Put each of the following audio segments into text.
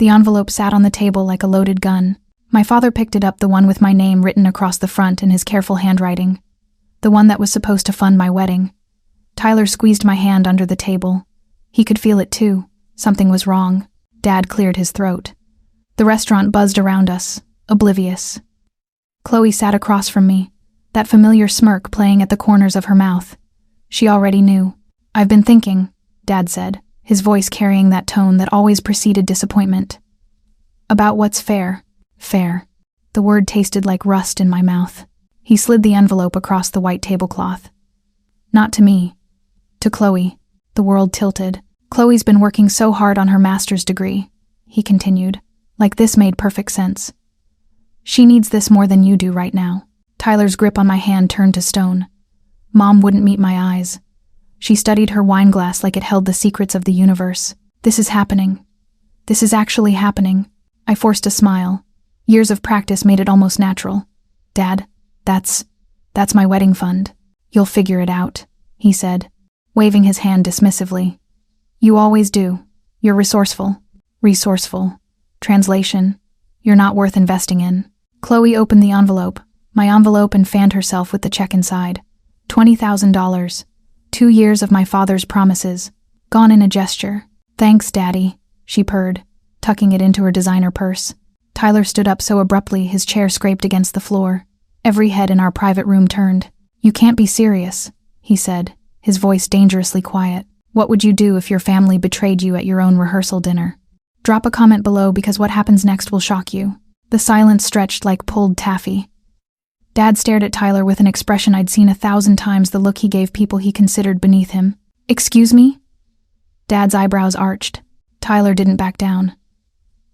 The envelope sat on the table like a loaded gun. My father picked it up, the one with my name written across the front in his careful handwriting. The one that was supposed to fund my wedding. Tyler squeezed my hand under the table. He could feel it too. Something was wrong. Dad cleared his throat. The restaurant buzzed around us, oblivious. Chloe sat across from me, that familiar smirk playing at the corners of her mouth. She already knew. "I've been thinking," Dad said, his voice carrying that tone that always preceded disappointment. "About what's fair." Fair. The word tasted like rust in my mouth. He slid the envelope across the white tablecloth. "Not to me. To Chloe." The world tilted. "Chloe's been working so hard on her master's degree," he continued, like this made perfect sense. "She needs this more than you do right now." Tyler's grip on my hand turned to stone. Mom wouldn't meet my eyes. She studied her wine glass like it held the secrets of the universe. "This is happening. This is actually happening." I forced a smile. Years of practice made it almost natural. "Dad, that's my wedding fund. You'll figure it out," he said, waving his hand dismissively. "You always do. You're resourceful." Resourceful. Translation: you're not worth investing in. Chloe opened the envelope, my envelope, and fanned herself with the check inside. $20,000. 2 years of my father's promises, gone in a gesture. "Thanks, Daddy," she purred, tucking it into her designer purse. Tyler stood up so abruptly his chair scraped against the floor. Every head in our private room turned. "You can't be serious," he said, his voice dangerously quiet. "What would you do if your family betrayed you at your own rehearsal dinner? Drop a comment below, because what happens next will shock you." The silence stretched like pulled taffy. Dad stared at Tyler with an expression I'd seen 1,000 times, the look he gave people he considered beneath him. "Excuse me?" Dad's eyebrows arched. Tyler didn't back down.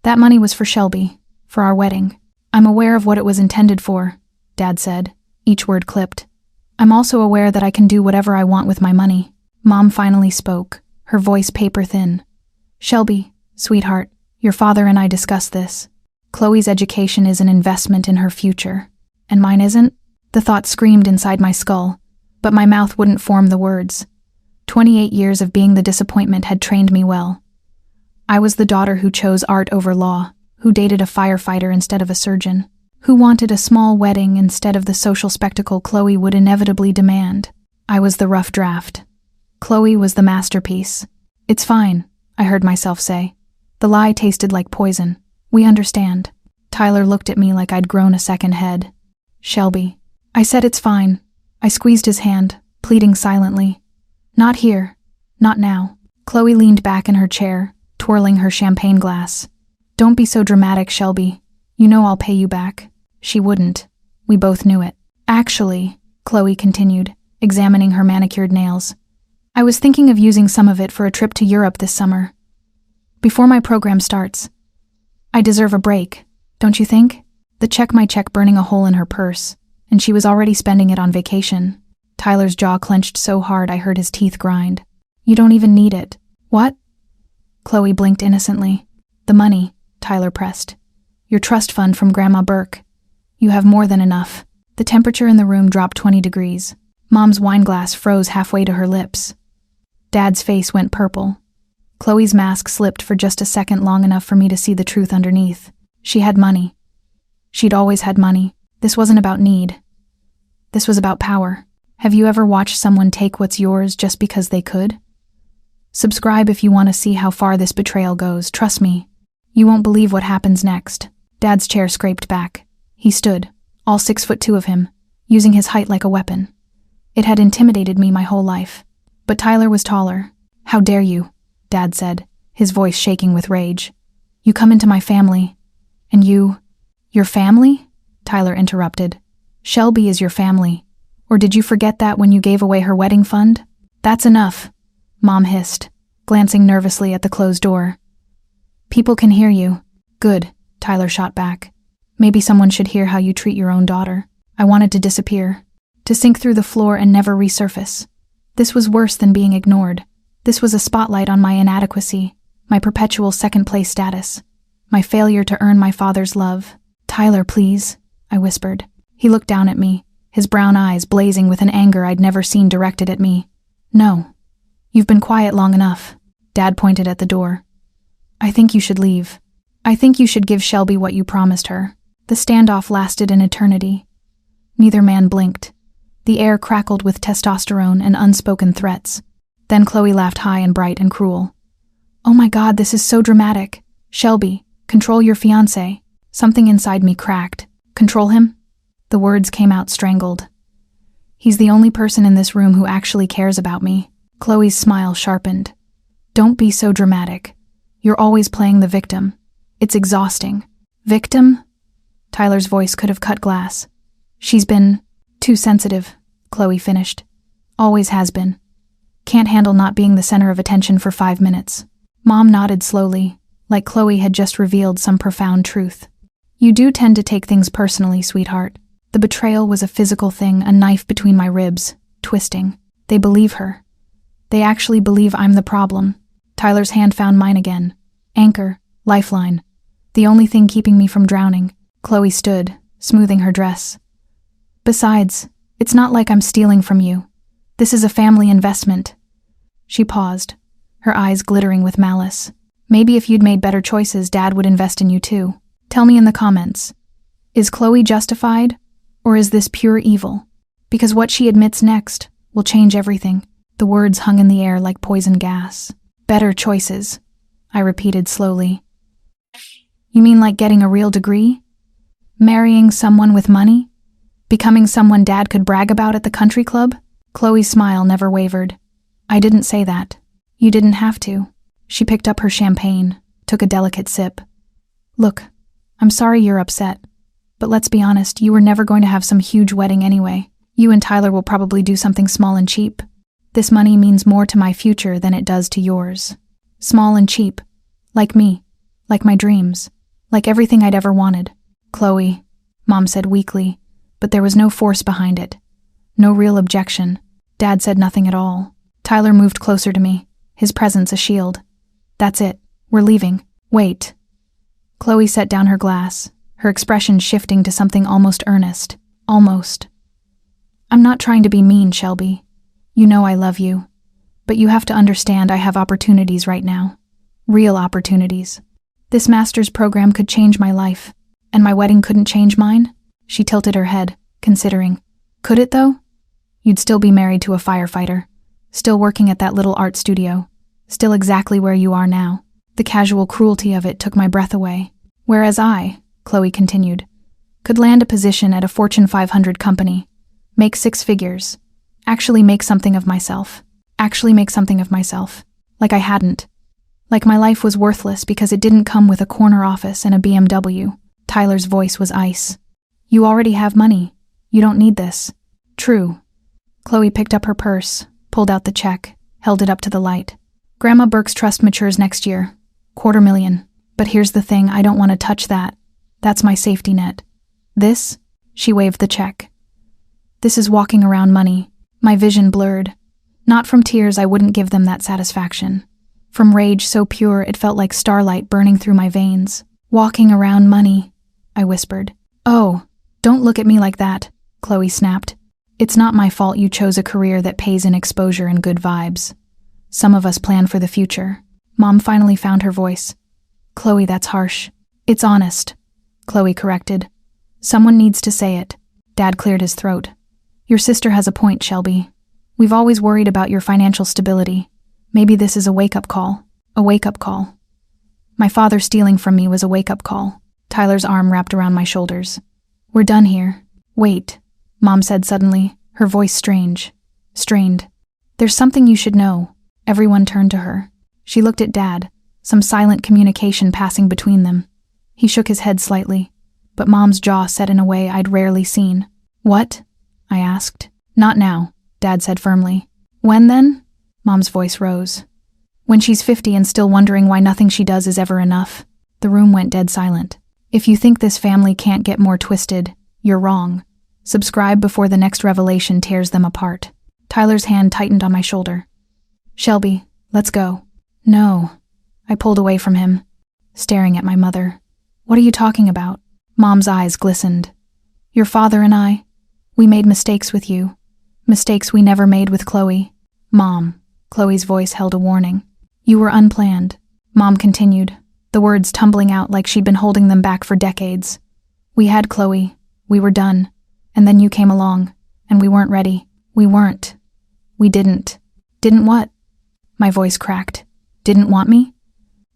"That money was for Shelby, for our wedding. I'm aware of what it was intended for," Dad said, each word clipped. "I'm also aware that I can do whatever I want with my money." Mom finally spoke, her voice paper thin. "Shelby, sweetheart, your father and I discussed this. Chloe's education is an investment in her future. And mine isn't?" The thought screamed inside my skull, but my mouth wouldn't form the words. 28 years of being the disappointment had trained me well. I was the daughter who chose art over law, who dated a firefighter instead of a surgeon, who wanted a small wedding instead of the social spectacle Chloe would inevitably demand. I was the rough draft. Chloe was the masterpiece. "It's fine," I heard myself say. The lie tasted like poison. "We understand." Tyler looked at me like I'd grown a second head. "Shelby." I said, "It's fine." I squeezed his hand, pleading silently. "Not here. Not now." Chloe leaned back in her chair, twirling her champagne glass. "Don't be so dramatic, Shelby. You know I'll pay you back." She wouldn't. We both knew it. "Actually," Chloe continued, examining her manicured nails, "I was thinking of using some of it for a trip to Europe this summer. Before my program starts. I deserve a break, don't you think?" The check burning a hole in her purse, and she was already spending it on vacation. Tyler's jaw clenched so hard I heard his teeth grind. "You don't even need it." "What?" Chloe blinked innocently. "The money," Tyler pressed. "Your trust fund from Grandma Burke. You have more than enough." The temperature in the room dropped 20 degrees. Mom's wine glass froze halfway to her lips. Dad's face went purple. Chloe's mask slipped for just a second, long enough for me to see the truth underneath. She had money. She'd always had money. This wasn't about need. This was about power. Have you ever watched someone take what's yours just because they could? Subscribe if you want to see how far this betrayal goes. Trust me, you won't believe what happens next. Dad's chair scraped back. He stood, all 6'2" of him, using his height like a weapon. It had intimidated me my whole life. But Tyler was taller. "How dare you?" Dad said, his voice shaking with rage. "You come into my family, and you—" "Your family?" Tyler interrupted. "Shelby is your family. Or did you forget that when you gave away her wedding fund?" "That's enough," Mom hissed, glancing nervously at the closed door. "People can hear you." "Good," Tyler shot back. "Maybe someone should hear how you treat your own daughter." I wanted to disappear, to sink through the floor and never resurface. This was worse than being ignored. This was a spotlight on my inadequacy, my perpetual second-place status, my failure to earn my father's love. "Tyler, please," I whispered. He looked down at me, his brown eyes blazing with an anger I'd never seen directed at me. "No. You've been quiet long enough." Dad pointed at the door. "I think you should leave." I think you should give Shelby what you promised her. The standoff lasted an eternity. Neither man blinked. The air crackled with testosterone and unspoken threats. Then Chloe laughed high and bright and cruel. Oh my God, this is so dramatic. Shelby, control your fiancé. Something inside me cracked. Control him? The words came out strangled. He's the only person in this room who actually cares about me. Chloe's smile sharpened. Don't be so dramatic. You're always playing the victim. It's exhausting. Victim? Tyler's voice could have cut glass. She's been too sensitive, Chloe finished. Always has been. Can't handle not being the center of attention for 5 minutes. Mom nodded slowly, like Chloe had just revealed some profound truth. You do tend to take things personally, sweetheart. The betrayal was a physical thing, a knife between my ribs, twisting. They believe her. They actually believe I'm the problem. Tyler's hand found mine again. Anchor, lifeline. The only thing keeping me from drowning. Chloe stood, smoothing her dress. Besides, it's not like I'm stealing from you. This is a family investment. She paused, her eyes glittering with malice. Maybe if you'd made better choices, Dad would invest in you too. Tell me in the comments. Is Chloe justified, or is this pure evil? Because what she admits next will change everything. The words hung in the air like poison gas. Better choices, I repeated slowly. You mean like getting a real degree? Marrying someone with money? Becoming someone Dad could brag about at the country club? Chloe's smile never wavered. I didn't say that. You didn't have to. She picked up her champagne, took a delicate sip. Look, I'm sorry you're upset, but let's be honest, you were never going to have some huge wedding anyway. You and Tyler will probably do something small and cheap. This money means more to my future than it does to yours. Small and cheap. Like me. Like my dreams. Like everything I'd ever wanted. Chloe, Mom said weakly, but there was no force behind it. No real objection. Dad said nothing at all. Tyler moved closer to me, his presence a shield. That's it. We're leaving. Wait. Chloe set down her glass, her expression shifting to something almost earnest. Almost. I'm not trying to be mean, Shelby. You know I love you. But you have to understand I have opportunities right now. Real opportunities. This master's program could change my life, and my wedding couldn't change mine? She tilted her head, considering. Could it, though? You'd still be married to a firefighter, still working at that little art studio, still exactly where you are now. The casual cruelty of it took my breath away. Whereas I, Chloe continued, could land a position at a Fortune 500 company, make 6 figures, actually make something of myself. Like I hadn't. Like my life was worthless because it didn't come with a corner office and a BMW. Tyler's voice was ice. You already have money. You don't need this. True. Chloe picked up her purse, pulled out the check, held it up to the light. Grandma Burke's trust matures next year. $250,000. But here's the thing, I don't want to touch that. That's my safety net. This? She waved the check. This is walking around money. My vision blurred. Not from tears, I wouldn't give them that satisfaction. From rage so pure it felt like starlight burning through my veins. Walking around money, I whispered. Oh, don't look at me like that, Chloe snapped. It's not my fault you chose a career that pays in exposure and good vibes. Some of us plan for the future. Mom finally found her voice. Chloe, that's harsh. It's honest, Chloe corrected. Someone needs to say it. Dad cleared his throat. Your sister has a point, Shelby. We've always worried about your financial stability. Maybe this is a wake-up call. A wake-up call. My father stealing from me was a wake-up call. Tyler's arm wrapped around my shoulders. We're done here. Wait, Mom said suddenly, her voice strained. There's something you should know. Everyone turned to her. She looked at Dad, some silent communication passing between them. He shook his head slightly, but Mom's jaw set in a way I'd rarely seen. What? I asked. Not now, Dad said firmly. When then? Mom's voice rose. When she's 50 and still wondering why nothing she does is ever enough. The room went dead silent. If you think this family can't get more twisted, you're wrong. Subscribe before the next revelation tears them apart. Tyler's hand tightened on my shoulder. Shelby, let's go. No. I pulled away from him, staring at my mother. What are you talking about? Mom's eyes glistened. Your father and I, we made mistakes with you. Mistakes we never made with Chloe. Mom, Chloe's voice held a warning. You were unplanned. Mom continued, the words tumbling out like she'd been holding them back for decades. We had Chloe. We were done. And then you came along. And we weren't ready. We weren't. We didn't. Didn't what? My voice cracked. Didn't want me?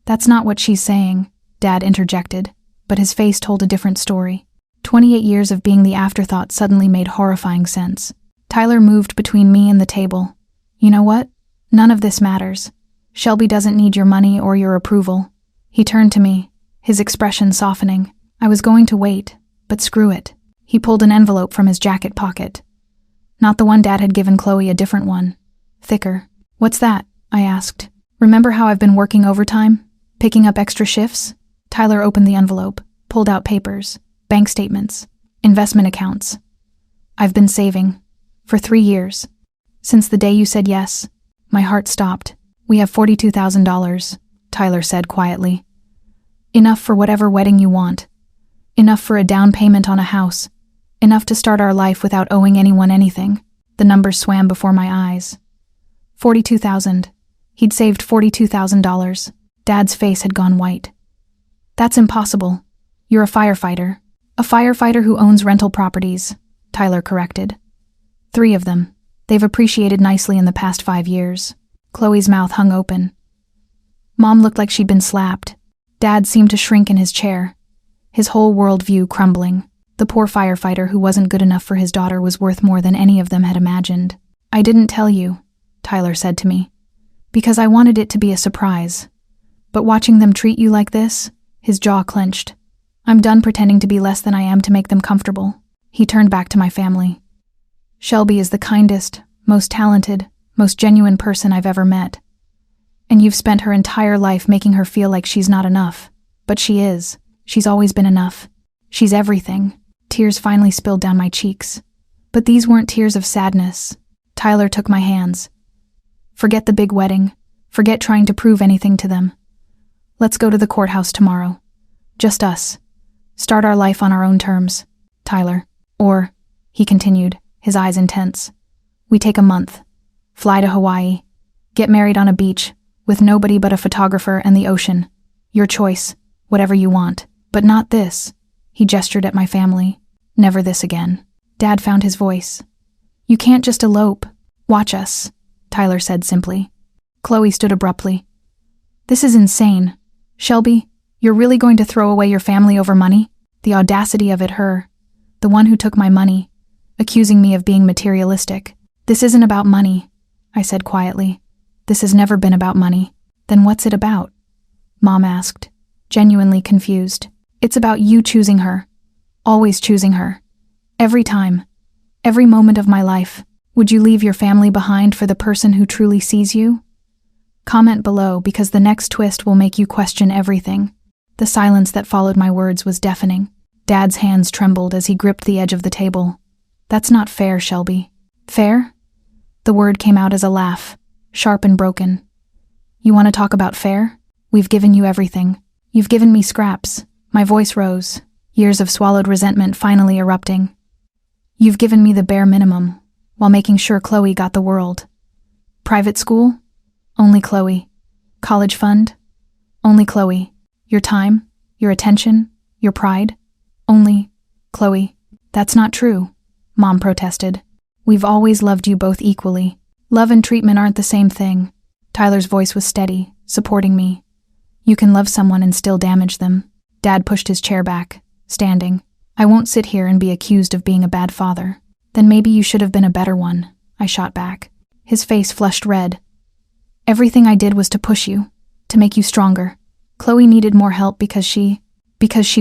That's not what she's saying, Dad interjected, but his face told a different story. 28 years of being the afterthought suddenly made horrifying sense. Tyler moved between me and the table. You know what? None of this matters. Shelby doesn't need your money or your approval. He turned to me, his expression softening. I was going to wait, but screw it. He pulled an envelope from his jacket pocket. Not the one Dad had given Chloe, a different one. Thicker. What's that? I asked. Remember how I've been working overtime? Picking up extra shifts? Tyler opened the envelope, pulled out papers, bank statements, investment accounts. I've been saving. For 3 years. Since the day you said yes. My heart stopped. We have $42,000, Tyler said quietly. Enough for whatever wedding you want. Enough for a down payment on a house. Enough to start our life without owing anyone anything. The numbers swam before my eyes. 42,000. He'd saved $42,000. Dad's face had gone white. That's impossible. You're a firefighter. A firefighter who owns rental properties, Tyler corrected. 3 of them. They've appreciated nicely in the past 5 years. Chloe's mouth hung open. Mom looked like she'd been slapped. Dad seemed to shrink in his chair, his whole worldview crumbling. The poor firefighter who wasn't good enough for his daughter was worth more than any of them had imagined. I didn't tell you, Tyler said to me, because I wanted it to be a surprise. But watching them treat you like this, his jaw clenched. I'm done pretending to be less than I am to make them comfortable. He turned back to my family. Shelby is the kindest, most talented, most genuine person I've ever met. And you've spent her entire life making her feel like she's not enough. But she is. She's always been enough. She's everything. Tears finally spilled down my cheeks. But these weren't tears of sadness. Tyler took my hands. Forget the big wedding. Forget trying to prove anything to them. Let's go to the courthouse tomorrow. Just us. Start our life on our own terms, Tyler. Or, he continued, his eyes intense. We take a month. Fly to Hawaii. Get married on a beach, with nobody but a photographer and the ocean. Your choice, whatever you want. But not this. He gestured at my family. Never this again. Dad found his voice. You can't just elope. Watch us, Tyler said simply. Chloe stood abruptly. This is insane. Shelby, you're really going to throw away your family over money? The audacity of it, her. The one who took my money, accusing me of being materialistic. This isn't about money, I said quietly. This has never been about money. Then what's it about? Mom asked, genuinely confused. It's about you choosing her. Always choosing her. Every time. Every moment of my life. Would you leave your family behind for the person who truly sees you? Comment below because the next twist will make you question everything. The silence that followed my words was deafening. Dad's hands trembled as he gripped the edge of the table. That's not fair, Shelby. Fair? The word came out as a laugh, sharp and broken. You want to talk about fair? We've given you everything. You've given me scraps. My voice rose, years of swallowed resentment finally erupting. You've given me the bare minimum, while making sure Chloe got the world. Private school? Only Chloe. College fund? Only Chloe. Your time? Your attention? Your pride? Only Chloe. That's not true, Mom protested. We've always loved you both equally. Love and treatment aren't the same thing. Tyler's voice was steady, supporting me. You can love someone and still damage them. Dad pushed his chair back, standing. I won't sit here and be accused of being a bad father. Then maybe you should have been a better one, I shot back. His face flushed red. Everything I did was to push you, to make you stronger. Chloe needed more help because she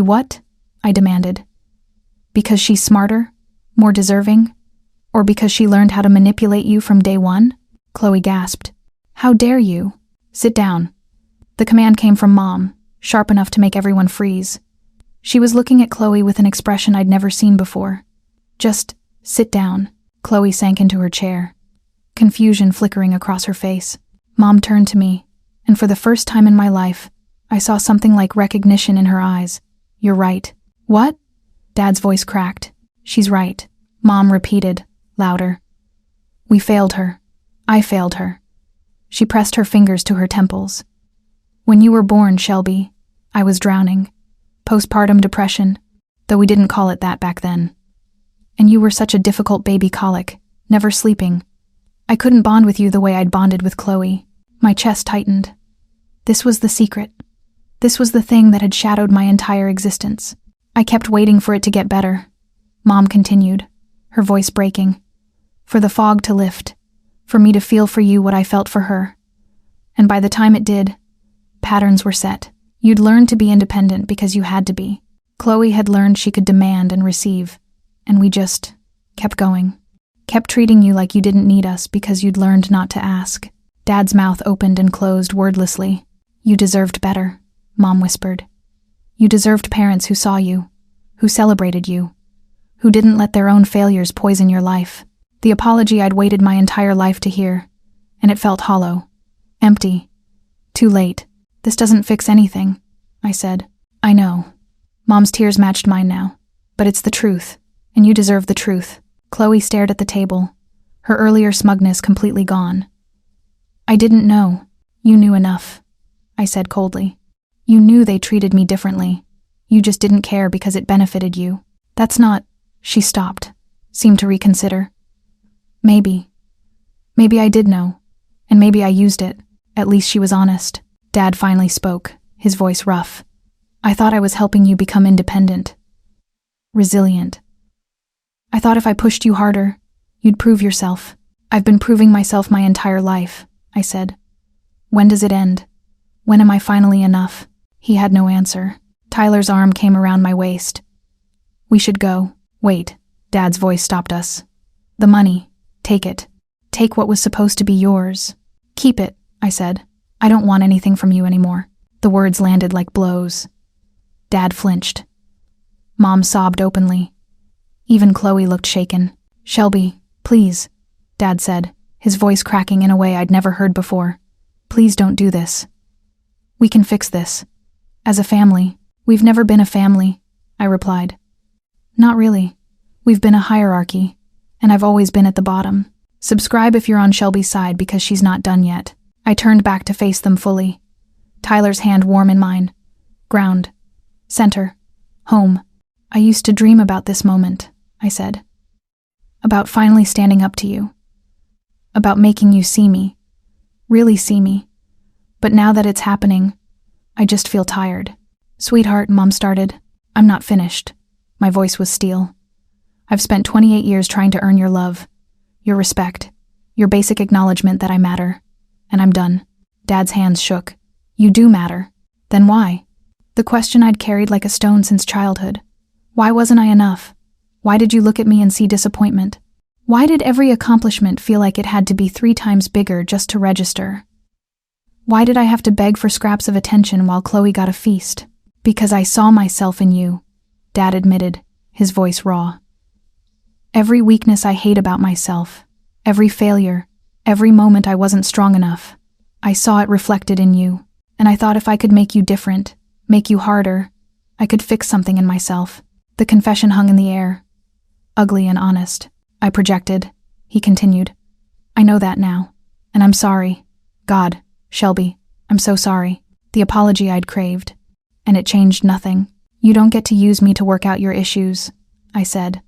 what? I demanded. Because she's smarter? More deserving? Or because she learned how to manipulate you from day one? Chloe gasped. How dare you? Sit down. The command came from Mom, sharp enough to make everyone freeze. She was looking at Chloe with an expression I'd never seen before. Just sit down. Chloe sank into her chair, confusion flickering across her face. Mom turned to me, and for the first time in my life, I saw something like recognition in her eyes. You're right. What? Dad's voice cracked. She's right. Mom repeated, louder. We failed her. I failed her. She pressed her fingers to her temples. When you were born, Shelby, I was drowning. Postpartum depression, though we didn't call it that back then. And you were such a difficult baby colic, never sleeping. I couldn't bond with you the way I'd bonded with Chloe. My chest tightened. This was the secret. This was the thing that had shadowed my entire existence. I kept waiting for it to get better. Mom continued, her voice breaking. For the fog to lift. For me to feel for you what I felt for her. And by the time it did, patterns were set. You'd learned to be independent because you had to be. Chloe had learned she could demand and receive. And we just kept going. Kept treating you like you didn't need us because you'd learned not to ask. Dad's mouth opened and closed wordlessly. You deserved better, Mom whispered. You deserved parents who saw you, who celebrated you, who didn't let their own failures poison your life. The apology I'd waited my entire life to hear, and it felt hollow, empty. Too late. This doesn't fix anything, I said. I know. Mom's tears matched mine now. But it's the truth, and you deserve the truth. Chloe stared at the table, her earlier smugness completely gone. I didn't know. You knew enough, I said coldly. You knew they treated me differently. You just didn't care because it benefited you. That's not... She stopped, seemed to reconsider. Maybe I did know, and maybe I used it. At least she was honest. Dad finally spoke, his voice rough. I thought I was helping you become independent. Resilient. I thought if I pushed you harder, you'd prove yourself. I've been proving myself my entire life, I said. When does it end? When am I finally enough? He had no answer. Tyler's arm came around my waist. We should go. Wait. Dad's voice stopped us. The money. Take it. Take what was supposed to be yours. Keep it, I said. I don't want anything from you anymore. The words landed like blows. Dad flinched. Mom sobbed openly. Even Chloe looked shaken. Shelby, please, Dad said, his voice cracking in a way I'd never heard before. Please don't do this. We can fix this. As a family. We've never been a family, I replied. Not really. We've been a hierarchy. And I've always been at the bottom. Subscribe if you're on Shelby's side because she's not done yet. I turned back to face them fully. Tyler's hand warm in mine. Ground. Center. Home. I used to dream about this moment, I said. About finally standing up to you. About making you see me. Really see me. But now that it's happening, I just feel tired. Sweetheart, Mom started. I'm not finished. My voice was steel. I've spent 28 years trying to earn your love, your respect, your basic acknowledgement that I matter. And I'm done. Dad's hands shook. You do matter. Then why? The question I'd carried like a stone since childhood. Why wasn't I enough? Why did you look at me and see disappointment? Why did every accomplishment feel like it had to be 3 times bigger just to register? Why did I have to beg for scraps of attention while Chloe got a feast? Because I saw myself in you, Dad admitted, his voice raw. Every weakness I hate about myself, every failure, every moment I wasn't strong enough, I saw it reflected in you, and I thought if I could make you different, make you harder, I could fix something in myself. The confession hung in the air. Ugly and honest, I projected. He continued. I know that now, and I'm sorry. God, Shelby, I'm so sorry. The apology I'd craved. And it changed nothing. You don't get to use me to work out your issues, I said.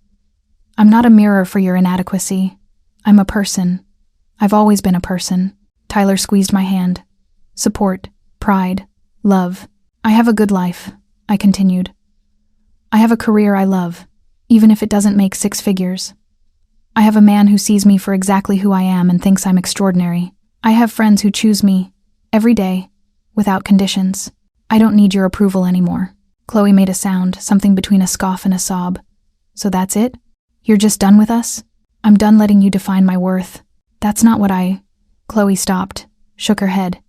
I'm not a mirror for your inadequacy. I'm a person. I've always been a person. Tyler squeezed my hand. Support, pride, love. I have a good life, I continued. I have a career I love, even if it doesn't make 6 figures. I have a man who sees me for exactly who I am and thinks I'm extraordinary. I have friends who choose me, every day, without conditions. I don't need your approval anymore. Chloe made a sound, something between a scoff and a sob. So that's it? You're just done with us? I'm done letting you define my worth. That's not what I... Chloe stopped, shook her head.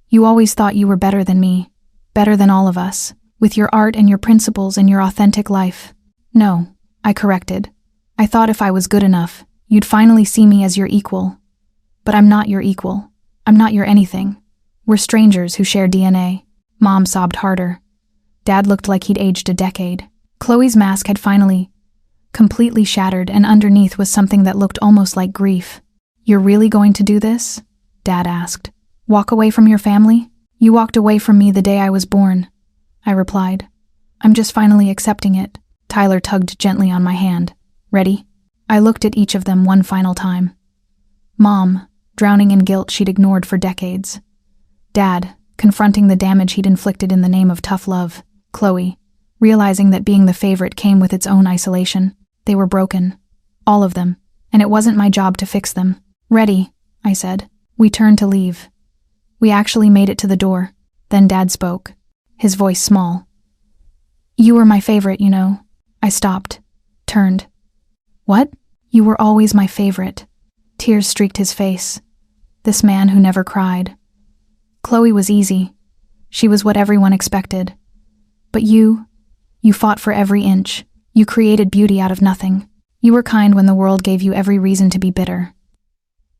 You always thought you were better than me, better than all of us, with your art and your principles and your authentic life. No, I corrected. I thought if I was good enough, you'd finally see me as your equal. But I'm not your equal. I'm not your anything. We're strangers who share DNA. Mom sobbed harder. Dad looked like he'd aged a decade. Chloe's mask had finally completely shattered, and underneath was something that looked almost like grief. You're really going to do this? Dad asked. Walk away from your family? You walked away from me the day I was born. I replied. I'm just finally accepting it. Tyler tugged gently on my hand. Ready? I looked at each of them one final time. Mom, drowning in guilt she'd ignored for decades. Dad, confronting the damage he'd inflicted in the name of tough love. Chloe, realizing that being the favorite came with its own isolation. They were broken. All of them. And it wasn't my job to fix them. Ready, I said. We turned to leave. We actually made it to the door. Then Dad spoke, his voice small. You were my favorite, you know. I stopped, turned. What? You were always my favorite. Tears streaked his face. This man who never cried. Chloe was easy. She was what everyone expected. But you fought for every inch. You created beauty out of nothing. You were kind when the world gave you every reason to be bitter.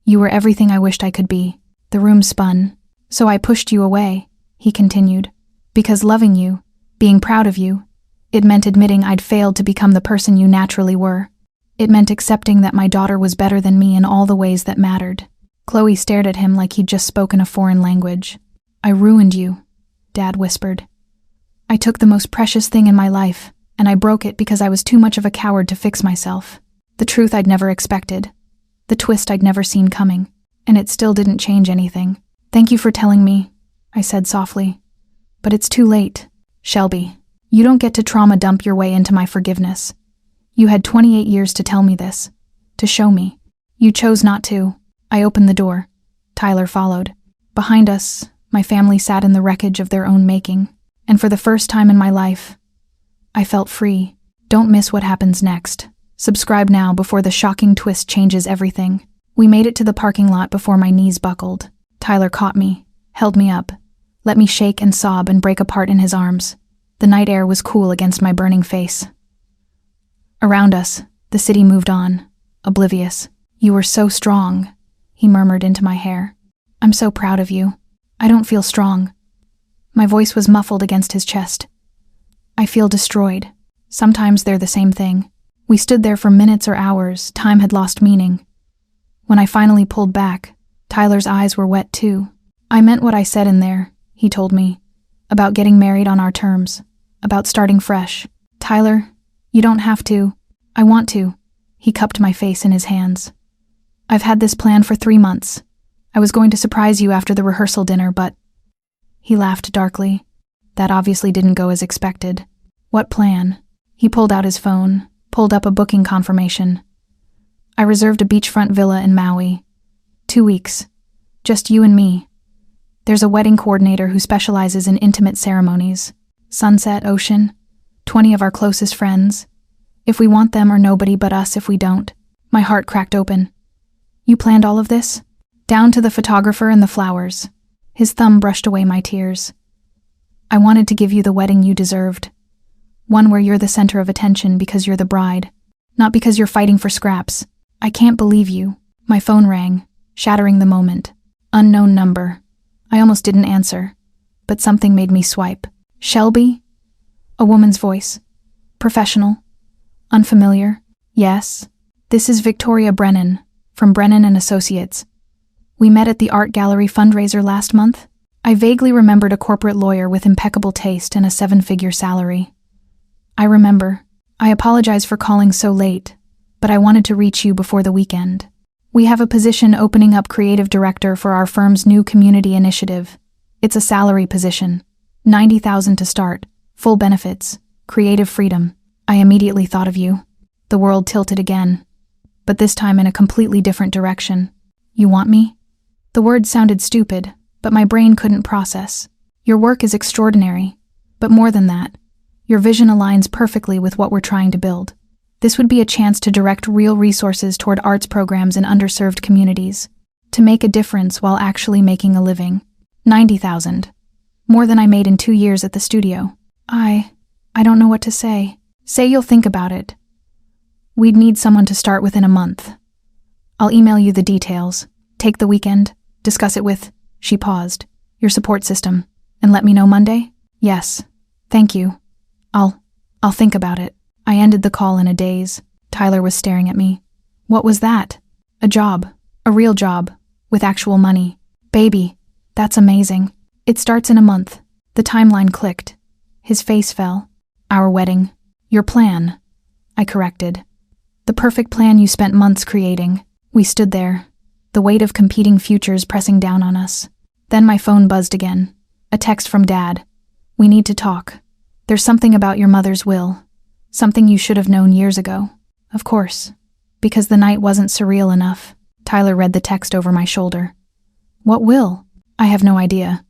You were everything I wished I could be. The room spun. So I pushed you away, he continued. Because loving you, being proud of you, it meant admitting I'd failed to become the person you naturally were. It meant accepting that my daughter was better than me in all the ways that mattered. Chloe stared at him like he'd just spoken a foreign language. I ruined you, Dad whispered. I took the most precious thing in my life, and I broke it because I was too much of a coward to fix myself. The truth I'd never expected. The twist I'd never seen coming. And it still didn't change anything. Thank you for telling me, I said softly. But it's too late. Shelby, you don't get to trauma dump your way into my forgiveness. You had 28 years to tell me this. To show me. You chose not to. I opened the door. Tyler followed. Behind us, my family sat in the wreckage of their own making. And for the first time in my life, I felt free. Don't miss what happens next. Subscribe now before the shocking twist changes everything. We made it to the parking lot before my knees buckled. Tyler caught me, held me up, let me shake and sob and break apart in his arms. The night air was cool against my burning face. Around us, the city moved on, oblivious. You were so strong, he murmured into my hair. I'm so proud of you. I don't feel strong. My voice was muffled against his chest. I feel destroyed. Sometimes they're the same thing. We stood there for minutes or hours. Time had lost meaning. When I finally pulled back, Tyler's eyes were wet too. I meant what I said in there, he told me. About getting married on our terms. About starting fresh. Tyler, you don't have to. I want to. He cupped my face in his hands. I've had this plan for 3 months. I was going to surprise you after the rehearsal dinner, but... He laughed darkly. That obviously didn't go as expected. What plan? He pulled out his phone, pulled up a booking confirmation. I reserved a beachfront villa in Maui. 2 weeks. Just you and me. There's a wedding coordinator who specializes in intimate ceremonies. Sunset, ocean. 20 of our closest friends. If we want them or nobody but us if we don't. My heart cracked open. You planned all of this? Down to the photographer and the flowers. His thumb brushed away my tears. I wanted to give you the wedding you deserved. One where you're the center of attention because you're the bride. Not because you're fighting for scraps. I can't believe you. My phone rang, shattering the moment. Unknown number. I almost didn't answer, but something made me swipe. Shelby? A woman's voice. Professional. Unfamiliar. Yes. This is Victoria Brennan, from Brennan and Associates. We met at the art gallery fundraiser last month. I vaguely remembered a corporate lawyer with impeccable taste and a 7-figure salary. I remember. I apologize for calling so late, but I wanted to reach you before the weekend. We have a position opening up creative director for our firm's new community initiative. It's a salary position. $90,000 to start. Full benefits. Creative freedom. I immediately thought of you. The world tilted again, but this time in a completely different direction. You want me? The word sounded stupid, but my brain couldn't process. Your work is extraordinary, but more than that, your vision aligns perfectly with what we're trying to build. This would be a chance to direct real resources toward arts programs in underserved communities, to make a difference while actually making a living. $90,000. More than I made in 2 years at the studio. I don't know what to say. Say you'll think about it. We'd need someone to start within a month. I'll email you the details. Take the weekend. Discuss it with, she paused, your support system. And let me know Monday? Yes. Thank you. I'll think about it. I ended the call in a daze. Tyler was staring at me. What was that? A job. A real job. With actual money. Baby. That's amazing. It starts in a month. The timeline clicked. His face fell. Our wedding. Your plan, I corrected. The perfect plan you spent months creating. We stood there, the weight of competing futures pressing down on us. Then my phone buzzed again. A text from Dad. We need to talk. There's something about your mother's will. Something you should have known years ago. Of course. Because the night wasn't surreal enough. Tyler read the text over my shoulder. What will? I have no idea.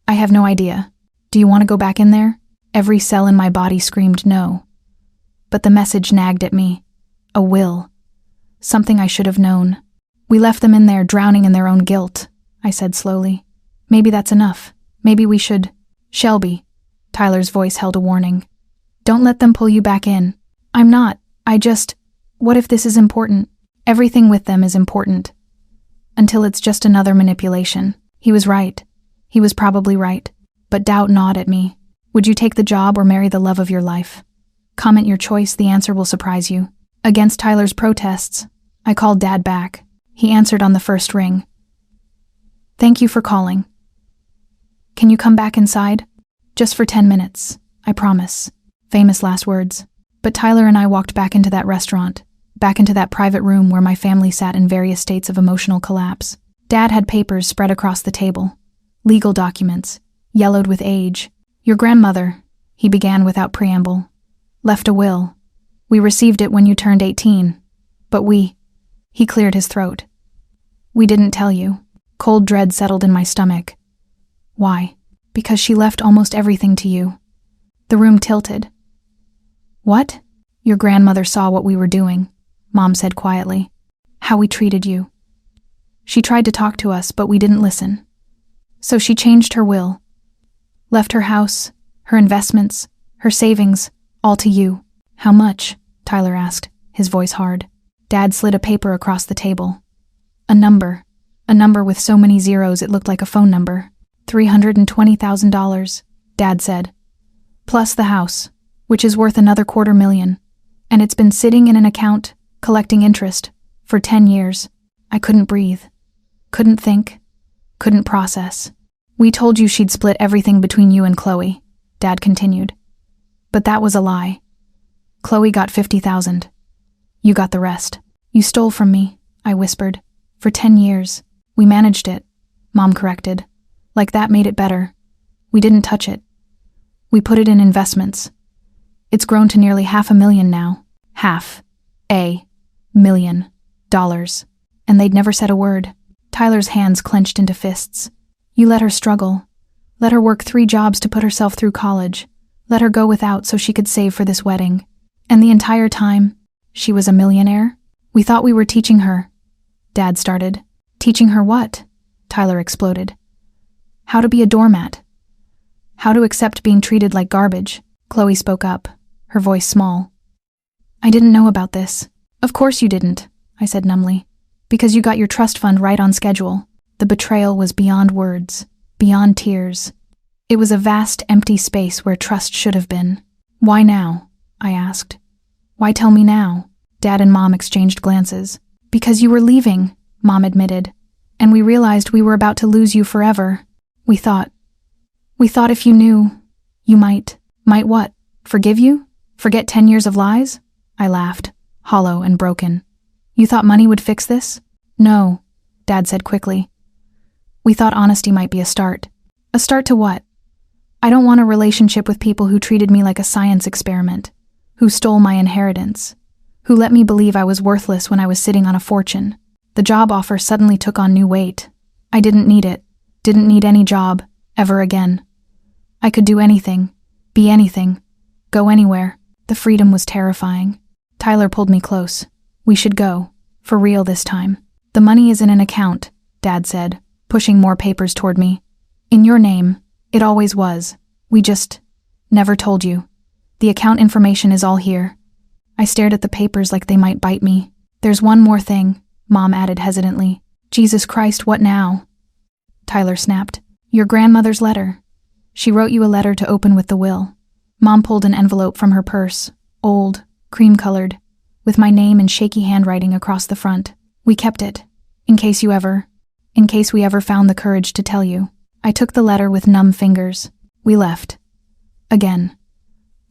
I have no idea. Do you want to go back in there? Every cell in my body screamed no. But the message nagged at me. A will. Something I should have known. We left them in there drowning in their own guilt, I said slowly. Maybe that's enough. Maybe we should… Shelby. Tyler's voice held a warning. Don't let them pull you back in. I'm not. What if this is important? Everything with them is important. Until it's just another manipulation. He was right. He was probably right. But doubt gnawed at me. Would you take the job or marry the love of your life? Comment your choice, the answer will surprise you. Against Tyler's protests, I called Dad back. He answered on the first ring. Thank you for calling. Can you come back inside? Just for 10 minutes, I promise. Famous last words. But Tyler and I walked back into that restaurant, back into that private room where my family sat in various states of emotional collapse. Dad had papers spread across the table. Legal documents, yellowed with age. Your grandmother, he began without preamble, left a will. We received it when you turned 18. But he cleared his throat. We didn't tell you. Cold dread settled in my stomach. Why? Because she left almost everything to you. The room tilted. What? Your grandmother saw what we were doing, Mom said quietly. How we treated you. She tried to talk to us, but we didn't listen. So she changed her will. Left her house, her investments, her savings, all to you. How much? Tyler asked, his voice hard. Dad slid a paper across the table. A number with so many zeros it looked like a phone number. $320,000, Dad said. Plus the house, which is worth another $250,000. And it's been sitting in an account, collecting interest, for 10 years. I couldn't breathe. Couldn't think. Couldn't process. We told you she'd split everything between you and Chloe, Dad continued. But that was a lie. Chloe got $50,000. You got the rest. You stole from me, I whispered. For 10 years. We managed it, Mom corrected. Like that made it better. We didn't touch it. We put it in investments. It's grown to nearly $500,000 now. $500,000. And they'd never said a word. Tyler's hands clenched into fists. You let her struggle. Let her work 3 jobs to put herself through college. Let her go without so she could save for this wedding. And the entire time, she was a millionaire? We thought we were teaching her. Dad started. Teaching her what? Tyler exploded. How to be a doormat. How to accept being treated like garbage. Chloe spoke up, her voice small. I didn't know about this. Of course you didn't, I said numbly. Because you got your trust fund right on schedule. The betrayal was beyond words, beyond tears. It was a vast, empty space where trust should have been. Why now? I asked. Why tell me now? Dad and Mom exchanged glances. Because you were leaving, Mom admitted. And we realized we were about to lose you forever. We thought if you knew, you might what? Forgive you? Forget 10 years of lies? I laughed, hollow and broken. You thought money would fix this? No, Dad said quickly. We thought honesty might be a start. A start to what? I don't want a relationship with people who treated me like a science experiment, who stole my inheritance, who let me believe I was worthless when I was sitting on a fortune. The job offer suddenly took on new weight. I didn't need it. Didn't need any job, ever again. I could do anything, be anything, go anywhere. The freedom was terrifying. Tyler pulled me close. We should go, for real this time. The money is in an account, Dad said, pushing more papers toward me. In your name, it always was. We just never told you. The account information is all here. I stared at the papers like they might bite me. There's one more thing, Mom added hesitantly. Jesus Christ, what now? Tyler snapped. Your grandmother's letter. She wrote you a letter to open with the will. Mom pulled an envelope from her purse, old, cream-colored, with my name in shaky handwriting across the front. We kept it, in case we ever found the courage to tell you. I took the letter with numb fingers. We left. Again.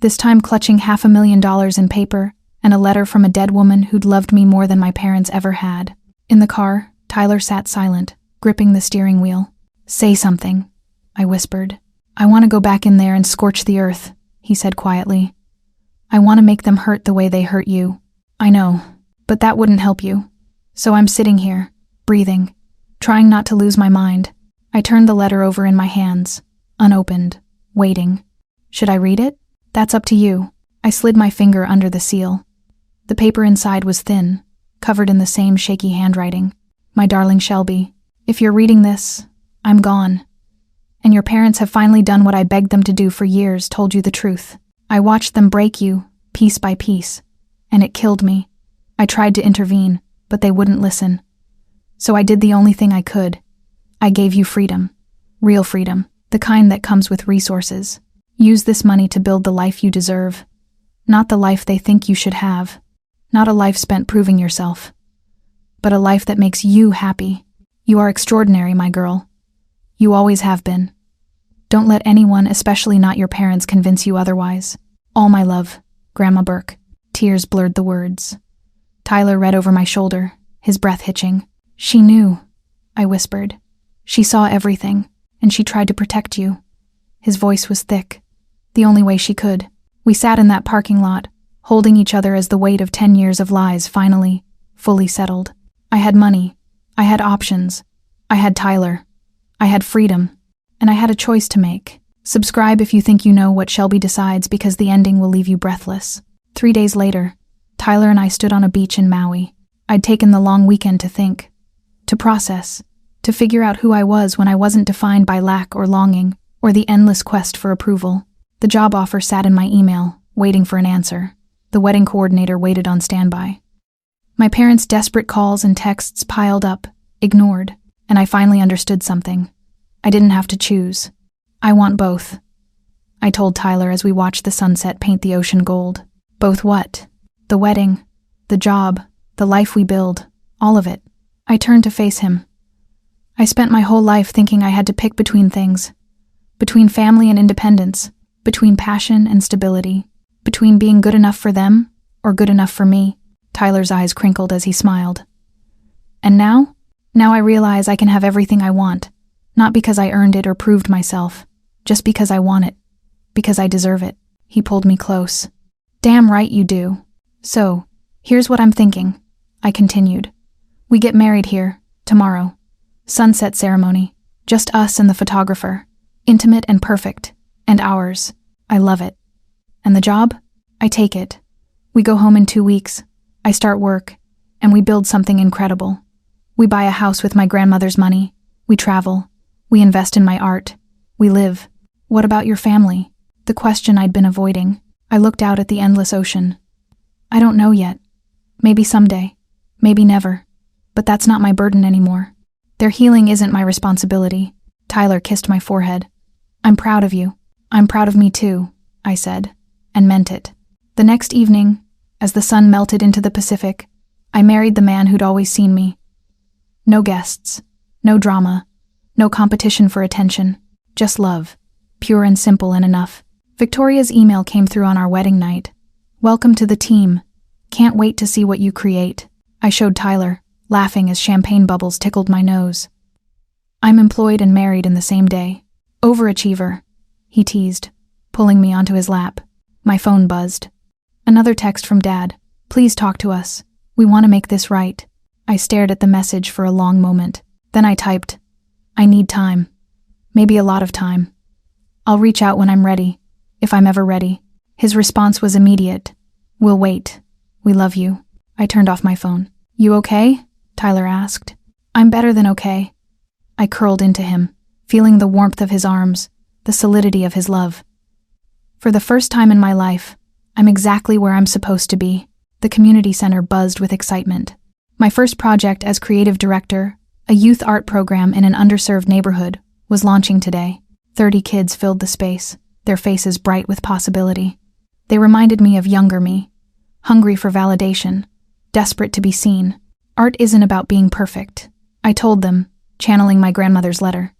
This time clutching $500,000 in paper and a letter from a dead woman who'd loved me more than my parents ever had. In the car, Tyler sat silent, gripping the steering wheel. "Say something," I whispered. "I want to go back in there and scorch the earth," he said quietly. "I want to make them hurt the way they hurt you." "I know, but that wouldn't help you. So I'm sitting here, breathing, trying not to lose my mind." I turned the letter over in my hands, unopened, waiting. "Should I read it?" "That's up to you." I slid my finger under the seal. The paper inside was thin, covered in the same shaky handwriting. "My darling Shelby, if you're reading this, I'm gone. And your parents have finally done what I begged them to do for years, told you the truth. I watched them break you, piece by piece, and it killed me. I tried to intervene, but they wouldn't listen. So I did the only thing I could. I gave you freedom. Real freedom, the kind that comes with resources. Use this money to build the life you deserve. Not the life they think you should have. Not a life spent proving yourself. But a life that makes you happy. You are extraordinary, my girl. You always have been. Don't let anyone, especially not your parents, convince you otherwise. All my love, Grandma Burke." Tears blurred the words. Tyler read over my shoulder, his breath hitching. "She knew," I whispered. "She saw everything, and she tried to protect you." His voice was thick. The only way she could. We sat in that parking lot, holding each other as the weight of 10 years of lies finally, fully settled. I had money. I had options. I had Tyler. I had freedom. And I had a choice to make. Subscribe if you think you know what Shelby decides, because the ending will leave you breathless. 3 days later, Tyler and I stood on a beach in Maui. I'd taken the long weekend to think, to process, to figure out who I was when I wasn't defined by lack or longing, or the endless quest for approval. The job offer sat in my email, waiting for an answer. The wedding coordinator waited on standby. My parents' desperate calls and texts piled up, ignored, and I finally understood something. I didn't have to choose. "I want both," I told Tyler as we watched the sunset paint the ocean gold. "Both what?" "The wedding, the job, the life we build, all of it." I turned to face him. I spent my whole life thinking I had to pick between things. Between family and independence, between passion and stability, between being good enough for them or good enough for me. Tyler's eyes crinkled as he smiled. "And now? Now I realize I can have everything I want, not because I earned it or proved myself, just because I want it, because I deserve it." He pulled me close. "Damn right you do. So, here's what I'm thinking," I continued. "We get married here, tomorrow. Sunset ceremony, just us and the photographer. Intimate and perfect, and ours. I love it. And the job? I take it. We go home in 2 weeks. I start work, and we build something incredible. We buy a house with my grandmother's money. We travel. We invest in my art. We live. What about your family?" The question I'd been avoiding. I looked out at the endless ocean. "I don't know yet. Maybe someday. Maybe never. But that's not my burden anymore. Their healing isn't my responsibility." Tyler kissed my forehead. "I'm proud of you. I'm proud of me too," I said, and meant it. The next evening, as the sun melted into the Pacific, I married the man who'd always seen me. No guests, no drama, no competition for attention, just love, pure and simple and enough. Victoria's email came through on our wedding night. "Welcome to the team. Can't wait to see what you create." I showed Tyler, laughing as champagne bubbles tickled my nose. "I'm employed and married in the same day. Overachiever," he teased, pulling me onto his lap. My phone buzzed. Another text from Dad. "Please talk to us. We want to make this right." I stared at the message for a long moment. Then I typed, "I need time. Maybe a lot of time. I'll reach out when I'm ready, if I'm ever ready." His response was immediate. "We'll wait. We love you." I turned off my phone. "You okay?" Tyler asked. "I'm better than okay." I curled into him, feeling the warmth of his arms, the solidity of his love. For the first time in my life, I'm exactly where I'm supposed to be. The community center buzzed with excitement. My first project as creative director, a youth art program in an underserved neighborhood, was launching today. 30 kids filled the space, their faces bright with possibility. They reminded me of younger me, hungry for validation, desperate to be seen. Art isn't about being perfect, I told them, channeling my grandmother's letter.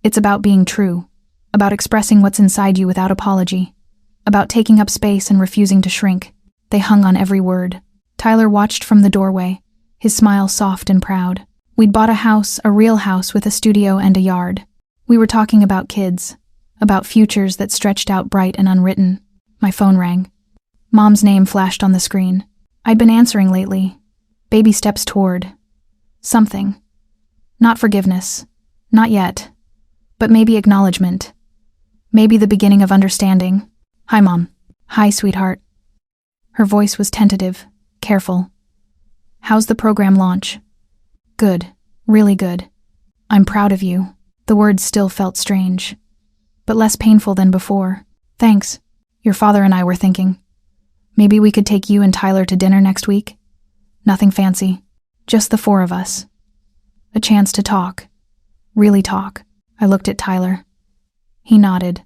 It's about being true, about expressing what's inside you without apology, about taking up space and refusing to shrink. They hung on every word. Tyler watched from the doorway, his smile soft and proud. We'd bought a house, a real house with a studio and a yard. We were talking about kids, about futures that stretched out bright and unwritten. My phone rang. Mom's name flashed on the screen. I'd been answering lately. Baby steps toward something. Not forgiveness. Not yet. But maybe acknowledgement. Maybe the beginning of understanding. Hi, Mom. Hi, sweetheart. Her voice was tentative, careful. How's the program launch? Good. Really good. I'm proud of you. The words still felt strange, but less painful than before. Thanks. Your father and I were thinking. Maybe we could take you and Tyler to dinner next week? Nothing fancy. Just the four of us. A chance to talk. Really talk. I looked at Tyler. He nodded,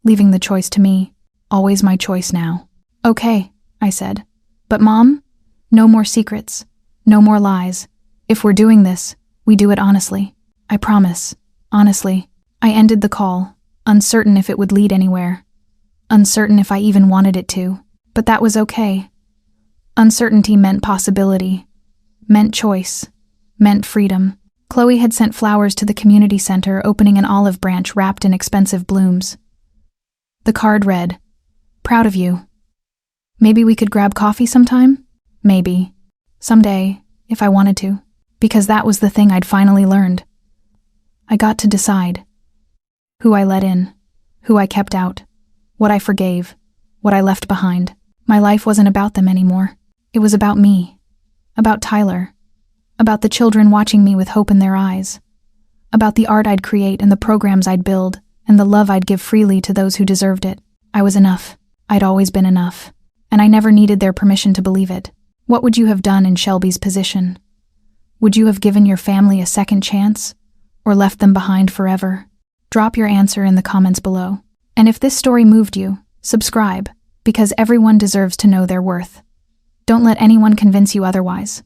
leaving the choice to me. Always my choice now. Okay, I said. But Mom, no more secrets. No more lies. If we're doing this, we do it honestly. I promise. Honestly. I ended the call, uncertain if it would lead anywhere. Uncertain if I even wanted it to. But that was okay. Uncertainty meant possibility. Meant choice. Meant freedom. Chloe had sent flowers to the community center, opening an olive branch wrapped in expensive blooms. The card read, "Proud of you. Maybe we could grab coffee sometime? Maybe. Someday, if I wanted to." Because that was the thing I'd finally learned. I got to decide. Who I let in. Who I kept out. What I forgave. What I left behind. My life wasn't about them anymore. It was about me. About Tyler. About the children watching me with hope in their eyes. About the art I'd create and the programs I'd build, and the love I'd give freely to those who deserved it. I was enough. I'd always been enough. And I never needed their permission to believe it. What would you have done in Shelby's position? Would you have given your family a second chance? Or left them behind forever? Drop your answer in the comments below. And if this story moved you, subscribe, because everyone deserves to know their worth. Don't let anyone convince you otherwise.